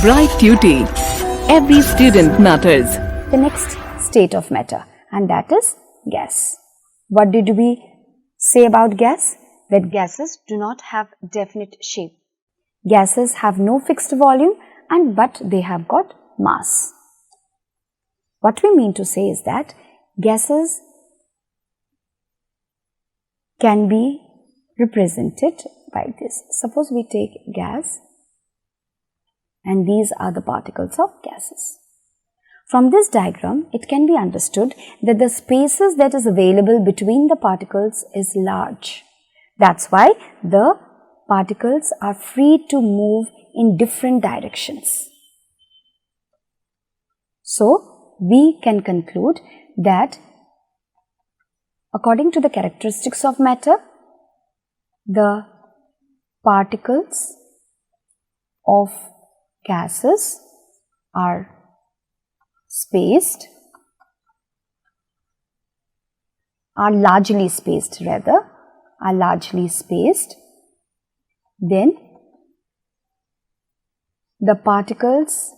Bright Tuty. Every student matters. The next state of matter, and that is gas. What did we say about gas? That gases do not have definite shape. Gases have no fixed volume but they have got mass. What we mean to say is that gases can be represented by this. Suppose we take gas and these are the particles of gases. From this diagram, it can be understood that the spaces that is available between the particles is large. That's why the particles are free to move in different directions. So, we can conclude that according to the characteristics of matter, the particles of gases are largely spaced. Then the particles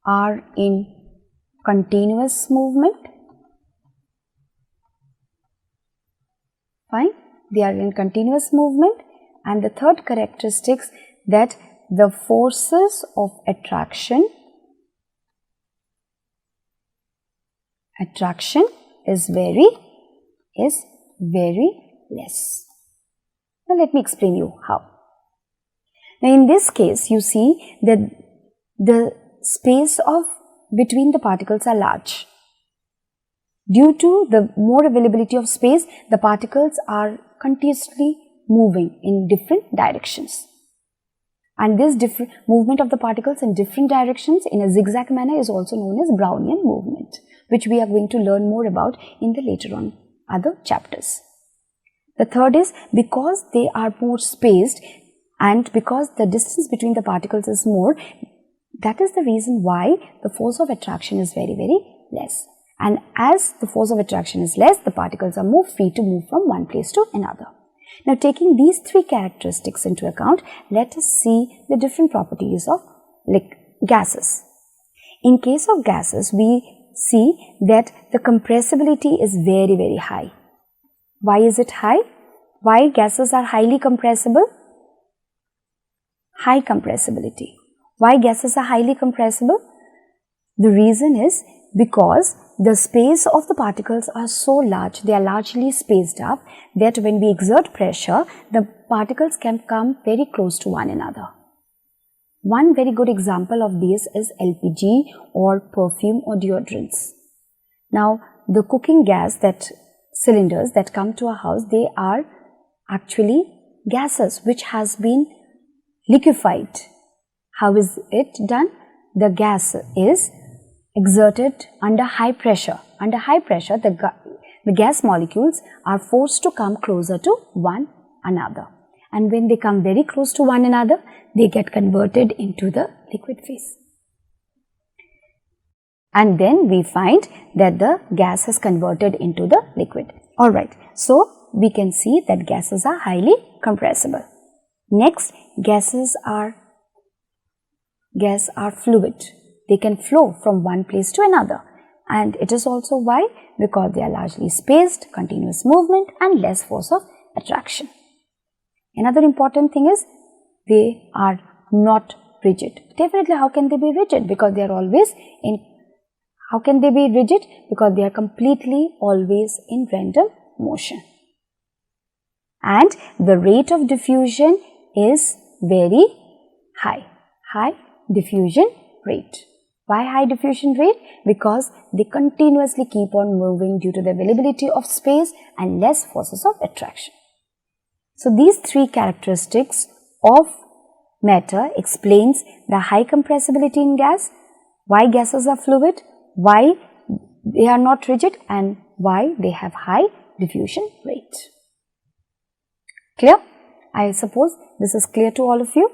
are in continuous movement. Fine, they are in continuous movement. And the third characteristics, that the forces of attraction is very less. Now let me explain you how. Now in this case, you see that the space between the particles are large. Due to the more availability of space, the particles are continuously moving in different directions. And this different movement of the particles in different directions in a zigzag manner is also known as Brownian movement, which we are going to learn more about in the later on other chapters. The third is, because they are more spaced and because the distance between the particles is more, that is the reason why the force of attraction is very less. And as the force of attraction is less, the particles are more free to move from one place to another. Now, taking these three characteristics into account, let us see the different properties of gases. In case of gases, we see that the compressibility is very high. Why is it high? Why gases are highly compressible? High compressibility. Why gases are highly compressible? The reason is because the space of the particles are so large, they are largely spaced up, that when we exert pressure, the particles can come very close to one another. One very good example of this is LPG or perfume or deodorants. Now, the cooking gas cylinders that come to a house, they are actually gases which has been liquefied. How is it done? The gas is exerted under high pressure. Under high pressure, the gas molecules are forced to come closer to one another. And when they come very close to one another, they get converted into the liquid phase. And then we find that the gas has converted into the liquid. Alright, so we can see that gases are highly compressible. Next, gases are fluid. They can flow from one place to another, and it is also why? Because they are largely spaced, continuous movement and less force of attraction. Another important thing is they are not rigid. Definitely, how can they be rigid? Because they are always in. How can they be rigid? Because they are completely always in random motion. And the rate of diffusion is very high. High diffusion rate. Why high diffusion rate? Because they continuously keep on moving due to the availability of space and less forces of attraction. So these three characteristics of matter explains the high compressibility in gas, why gases are fluid, why they are not rigid, and why they have high diffusion rate. Clear? I suppose this is clear to all of you.